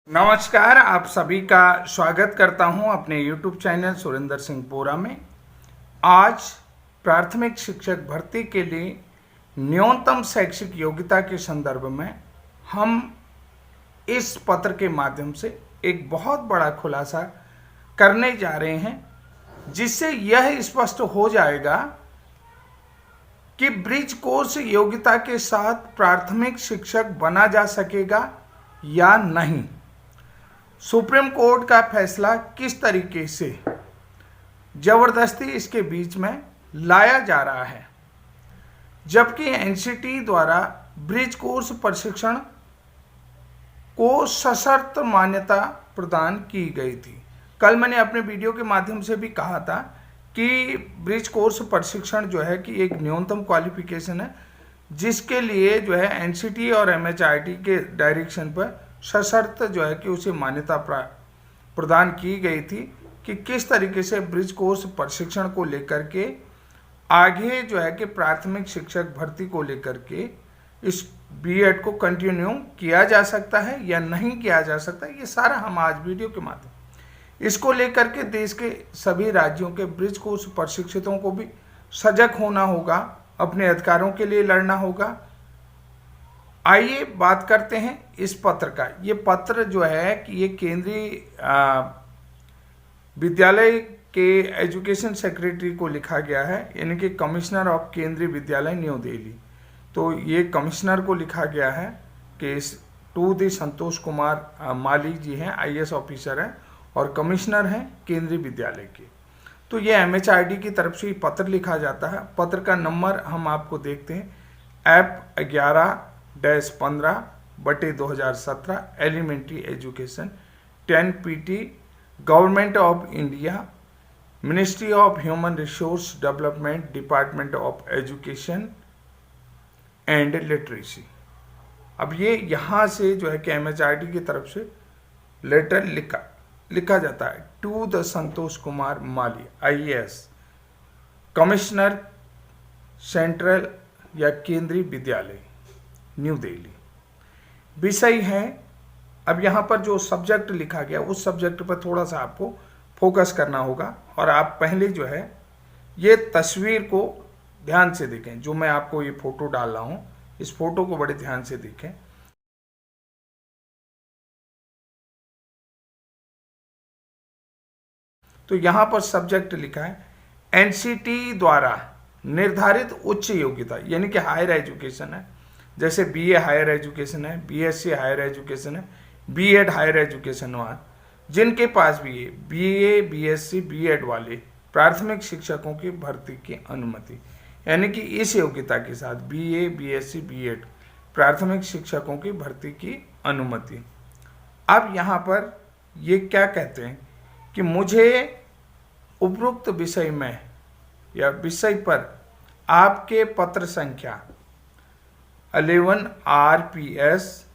नमस्कार, आप सभी का स्वागत करता हूं अपने YouTube चैनल सुरेंद्र सिंह पोरा में। आज प्राथमिक शिक्षक भर्ती के लिए न्यूनतम शैक्षिक योग्यता के संदर्भ में हम इस पत्र के माध्यम से एक बहुत बड़ा खुलासा करने जा रहे हैं, जिससे यह स्पष्ट हो जाएगा कि ब्रिज कोर्स योग्यता के साथ प्राथमिक शिक्षक बना जा सकेगा या नहीं। सुप्रीम कोर्ट का फैसला किस तरीके से जबरदस्ती इसके बीच में लाया जा रहा है, जबकि एनसीटी द्वारा ब्रिज कोर्स प्रशिक्षण को सशर्त मान्यता प्रदान की गई थी। कल मैंने अपने वीडियो के माध्यम से भी कहा था कि ब्रिज कोर्स प्रशिक्षण जो है कि एक न्यूनतम क्वालिफिकेशन है, जिसके लिए जो है एनसीटी और एमएचआरडी के डायरेक्शन पर सशर्त जो है कि उसे मान्यता प्रदान की गई थी कि किस तरीके से ब्रिज कोर्स प्रशिक्षण को लेकर के आगे जो है कि प्राथमिक शिक्षक भर्ती को लेकर के इस बीएड को कंटिन्यू किया जा सकता है या नहीं किया जा सकता। ये सारा हम आज वीडियो के माध्यम इसको लेकर के देश के सभी राज्यों के ब्रिज कोर्स प्रशिक्षितों को भी सजग होना होगा, अपने अधिकारों के लिए लड़ना होगा। आइए बात करते हैं इस पत्र का। ये पत्र जो है कि ये केंद्रीय विद्यालय के एजुकेशन सेक्रेटरी को लिखा गया है, यानी कि कमिश्नर ऑफ केंद्रीय विद्यालय न्यू दिल्ली। तो ये कमिश्नर को लिखा गया है कि टू दी संतोष कुमार माली जी हैं, आईएएस ऑफिसर हैं और कमिश्नर हैं केंद्रीय विद्यालय के। तो ये एमएचआरडी की तरफ से पत्र लिखा जाता है। पत्र का नंबर हम आपको देखते हैं, ऐप 11-15/2017 elementary education 10 PT government of India, ministry of human resource development, department of education and literacy. अब ये यहाँ से जो है कि एमएचआरडी की तरफ से लेटर लिखा जाता है to the Santosh Kumar Mali, IAS, commissioner central या केंद्रीय विद्यालय न्यू दिल्ली। विषय है, अब यहाँ पर जो सब्जेक्ट लिखा गया उस सब्जेक्ट पर थोड़ा सा आपको फोकस करना होगा। और आप पहले जो है ये तस्वीर को ध्यान से देखें, जो मैं आपको ये फोटो डाल रहा हूँ, इस फोटो को बड़े ध्यान से देखें। तो यहाँ पर सब्जेक्ट लिखा है एनसीटी द्वारा निर्धारित उच्च योग्यता, यानी कि हायर एजुकेशन है, जैसे बीए हायर एजुकेशन है, बीएससी हायर एजुकेशन है, बीएड हायर एजुकेशन हुआ, जिनके पास भी बीए बीएससी बीएड वाले प्राथमिक शिक्षकों की भर्ती की अनुमति, यानी कि इस योग्यता के साथ बीए बीएससी बीएड प्राथमिक शिक्षकों की भर्ती की अनुमति। अब यहाँ पर ये क्या कहते हैं कि मुझे उपरोक्त विषय में या विषय पर आपके पत्र संख्या 11 RPS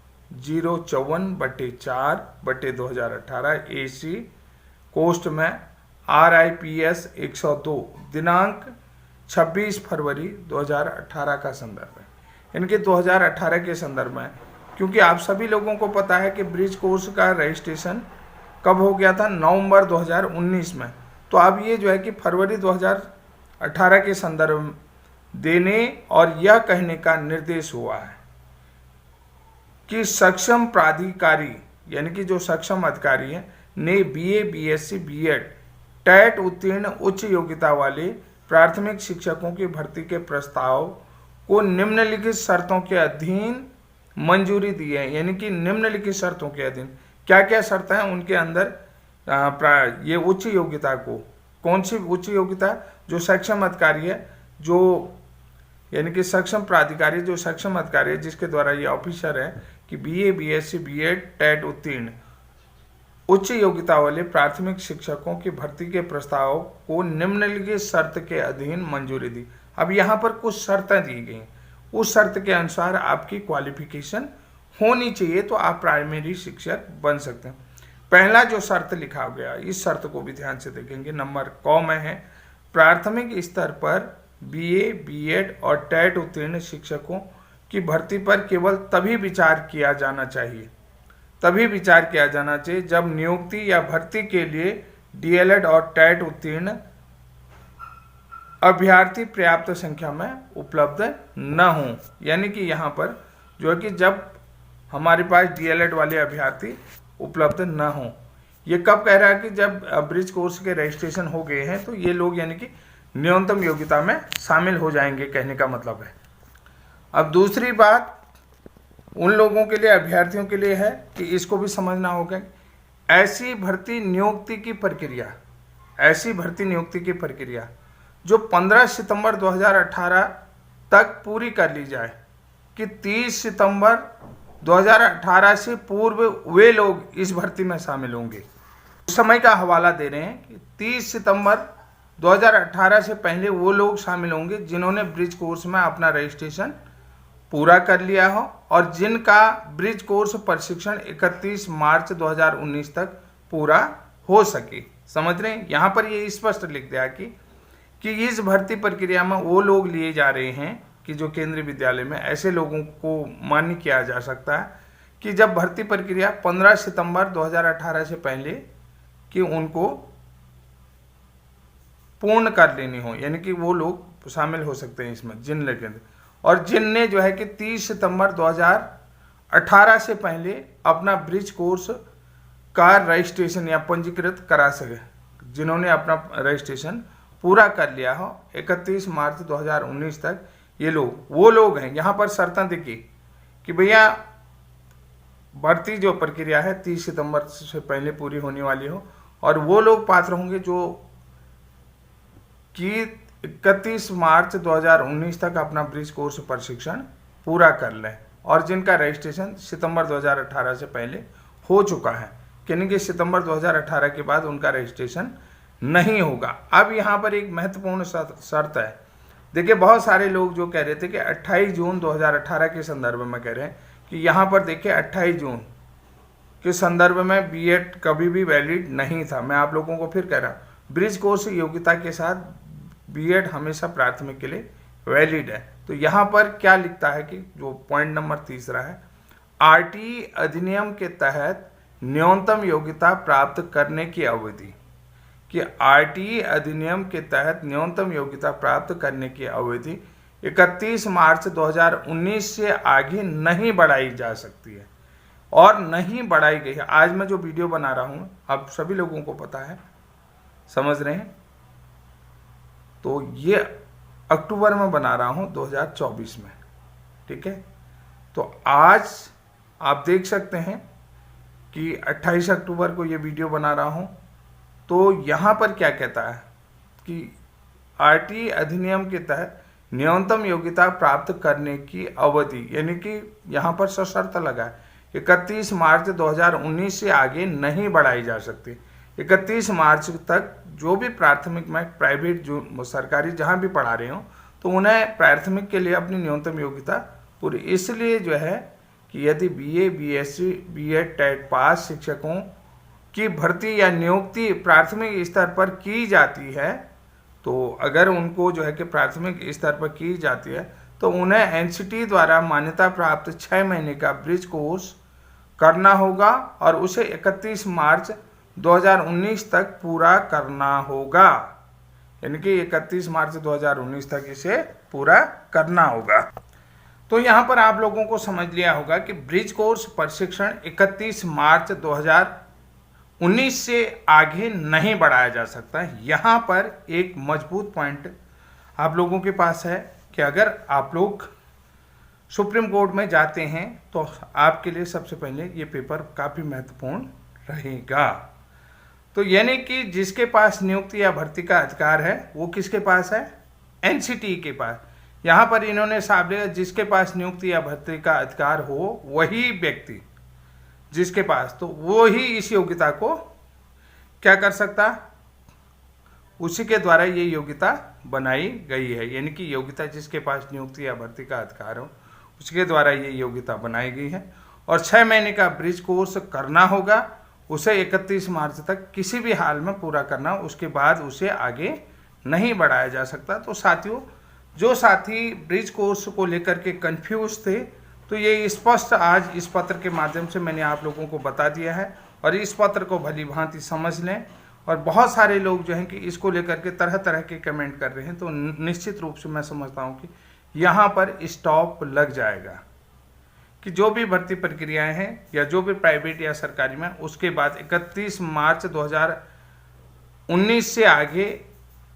054/4/2018 AC कोस्ट में RIPS 102 दिनांक 26 फरवरी 2018 का संदर्भ है। इनके 2018 के संदर्भ में, क्योंकि आप सभी लोगों को पता है कि ब्रिज कोर्स का रजिस्ट्रेशन कब हो गया था, नवंबर 2019 में। तो अब ये जो है कि फरवरी 2018 के संदर्भ देने और यह कहने का निर्देश हुआ है कि सक्षम प्राधिकारी, यानी कि जो सक्षम अधिकारी हैं, ने बीए बीएससी बीएड टेट उत्तीर्ण उच्च योग्यता वाले प्राथमिक शिक्षकों की भर्ती के प्रस्ताव को निम्नलिखित शर्तों के अधीन मंजूरी दी है। यानी कि निम्नलिखित शर्तों के अधीन क्या क्या शर्त हैं उनके अंदर ये उच्च योग्यता को, कौन सी उच्च योग्यता, जो सक्षम अधिकारी है, जो यानी कि सक्षम प्राधिकारी, जो सक्षम अधिकारी है जिसके द्वारा ये ऑफिसर है कि बीए बीएससी बीएड टेट उत्तीर्ण उच्च योग्यता वाले प्राथमिक शिक्षकों की भर्ती के प्रस्ताव को निम्नलिखित शर्त के अधीन मंजूरी दी। अब यहाँ पर कुछ शर्तें दी गई, उस शर्त के अनुसार आपकी क्वालिफिकेशन होनी चाहिए तो आप प्राइमरी शिक्षक बन सकते हैं। पहला जो शर्त लिखा गया, इस शर्त को भी ध्यान से देखेंगे, नंबर क में है, प्राथमिक स्तर पर बीए बीएड और टेट उत्तीर्ण शिक्षकों की भर्ती पर केवल तभी विचार किया जाना चाहिए तभी विचार किया जाना चाहिए जब नियुक्ति या भर्ती के लिए डीएलएड और टेट उत्तीर्ण अभ्यर्थी पर्याप्त संख्या में उपलब्ध न हो। यानी कि यहाँ पर जो है कि जब हमारे पास डीएलएड वाले अभ्यर्थी उपलब्ध न हो। ये कब कह रहा है कि जब ब्रिज कोर्स के रजिस्ट्रेशन हो गए हैं तो ये लोग यानी कि न्यूनतम योग्यता में शामिल हो जाएंगे, कहने का मतलब है। अब दूसरी बात उन लोगों के लिए, अभ्यर्थियों के लिए है कि इसको भी समझना होगा, ऐसी भर्ती नियुक्ति की प्रक्रिया जो 15 सितंबर 2018 तक पूरी कर ली जाए, कि 30 सितंबर 2018 से पूर्व वे लोग इस भर्ती में शामिल होंगे। उस समय का हवाला दे रहे हैं कि 30 सितंबर 2018 से पहले वो लोग शामिल होंगे जिन्होंने ब्रिज कोर्स में अपना रजिस्ट्रेशन पूरा कर लिया हो और जिनका ब्रिज कोर्स प्रशिक्षण 31 मार्च 2019 तक पूरा हो सके। समझ रहे हैं? यहाँ पर ये स्पष्ट लिख दिया कि इस भर्ती प्रक्रिया में वो लोग लिए जा रहे हैं कि जो केंद्रीय विद्यालय में ऐसे लोगों को मान्य किया जा सकता है कि जब भर्ती प्रक्रिया 15 सितंबर 2018 से पहले कि उनको पूर्ण कर लेनी हो, यानी कि वो लोग शामिल हो सकते हैं इसमें जिन लेकिन, और जिनने जो है कि 30 सितंबर 2018 से पहले अपना ब्रिज कोर्स का रजिस्ट्रेशन या पंजीकृत करा सके, जिन्होंने अपना रजिस्ट्रेशन पूरा कर लिया हो 31 मार्च 2019 तक, ये लोग वो लोग हैं। यहाँ पर शर्तें देखिए कि भैया भर्ती जो प्रक्रिया है 30 सितंबर से पहले पूरी होने वाली हो और वो लोग पात्र होंगे जो कि 31 मार्च 2019 तक अपना ब्रिज कोर्स प्रशिक्षण पूरा कर लें और जिनका रजिस्ट्रेशन सितंबर 2018 से पहले हो चुका है, यानी कि सितंबर 2018 के बाद उनका रजिस्ट्रेशन नहीं होगा। अब यहाँ पर एक महत्वपूर्ण शर्त है। देखिए बहुत सारे लोग जो कह रहे थे कि 28 जून 2018 के संदर्भ में कह रहे हैं कि यहाँ पर देखिए 28 जून के संदर्भ में बीएड कभी भी वैलिड नहीं था। मैं आप लोगों को फिर कह रहा हूँ, ब्रिज कोर्स योग्यता के साथ बीएड हमेशा प्राथमिक के लिए वैलिड है। तो यहाँ पर क्या लिखता है कि जो पॉइंट नंबर तीसरा है, आरटीई अधिनियम के तहत न्यूनतम योग्यता प्राप्त करने की अवधि, कि आरटीई अधिनियम के तहत न्यूनतम योग्यता प्राप्त करने की अवधि 31 मार्च 2019 से आगे नहीं बढ़ाई जा सकती है और नहीं बढ़ाई गई है। आज मैं जो वीडियो बना रहा हूँ अब सभी लोगों को पता है, समझ रहे हैं? तो ये अक्टूबर में बना रहा हूँ 2024 में, ठीक है। तो आज आप देख सकते हैं कि 28 अक्टूबर को ये वीडियो बना रहा हूँ। तो यहाँ पर क्या कहता है कि आरटीई अधिनियम के तहत न्यूनतम योग्यता प्राप्त करने की अवधि, यानी कि यहाँ पर सशर्त लगा है 31 मार्च 2019 से आगे नहीं बढ़ाई जा सकती। 31 मार्च तक जो भी प्राथमिक में प्राइवेट जो सरकारी जहाँ भी पढ़ा रहे हो तो उन्हें प्राथमिक के लिए अपनी न्यूनतम योग्यता पूरी, इसलिए जो है कि यदि BA, BSc, BEd, TET pass शिक्षकों की भर्ती या नियुक्ति प्राथमिक स्तर पर की जाती है, तो अगर उनको जो है कि प्राथमिक स्तर पर की जाती है तो उन्हें एनसीटी द्वारा मान्यता प्राप्त 6 महीने का ब्रिज कोर्स करना होगा और उसे 31 मार्च 2019 तक पूरा करना होगा। यानी कि 31 मार्च 2019 तक इसे पूरा करना होगा। तो यहाँ पर आप लोगों को समझ लिया होगा कि ब्रिज कोर्स प्रशिक्षण 31 मार्च 2019 से आगे नहीं बढ़ाया जा सकता है। यहाँ पर एक मजबूत पॉइंट आप लोगों के पास है कि अगर आप लोग सुप्रीम कोर्ट में जाते हैं तो आपके लिए सबसे पहले ये पेपर काफ़ी महत्वपूर्ण रहेगा। तो यानी कि जिसके पास नियुक्ति या भर्ती का अधिकार है वो किसके पास है? एनसीटी के पास। यहाँ पर इन्होंने साफ लिया जिसके पास नियुक्ति या भर्ती का अधिकार हो वही व्यक्ति जिसके पास, तो वो ही इस योग्यता को क्या कर सकता, उसी के द्वारा ये योग्यता बनाई गई है। यानी कि योग्यता जिसके पास नियुक्ति या भर्ती का अधिकार हो उसके द्वारा ये योग्यता बनाई गई है और 6 महीने का ब्रिज कोर्स करना होगा, उसे 31 मार्च तक किसी भी हाल में पूरा करना, उसके बाद उसे आगे नहीं बढ़ाया जा सकता। तो साथियों, जो साथी ब्रिज कोर्स को लेकर के कंफ्यूज थे तो ये स्पष्ट आज इस पत्र के माध्यम से मैंने आप लोगों को बता दिया है, और इस पत्र को भली भांति समझ लें। और बहुत सारे लोग जो हैं कि इसको लेकर के तरह तरह के कमेंट कर रहे हैं, तो निश्चित रूप से मैं समझता हूँ कि यहाँ पर स्टॉप लग जाएगा कि जो भी भर्ती प्रक्रियाएं हैं या जो भी प्राइवेट या सरकारी में, उसके बाद 31 मार्च 2019 से आगे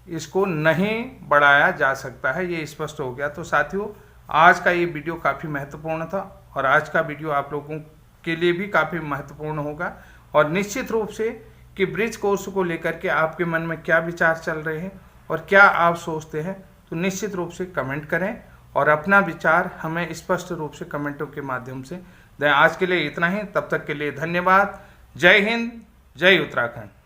इसको नहीं बढ़ाया जा सकता है, ये स्पष्ट हो गया। तो साथियों, आज का ये वीडियो काफ़ी महत्वपूर्ण था, और आज का वीडियो आप लोगों के लिए भी काफ़ी महत्वपूर्ण होगा। और निश्चित रूप से कि ब्रिज कोर्स को लेकर के आपके मन में क्या विचार चल रहे हैं और क्या आप सोचते हैं, तो निश्चित रूप से कमेंट करें और अपना विचार हमें स्पष्ट रूप से कमेंटों के माध्यम से दें। आज के लिए इतना ही, तब तक के लिए धन्यवाद। जय हिंद, जय उत्तराखंड।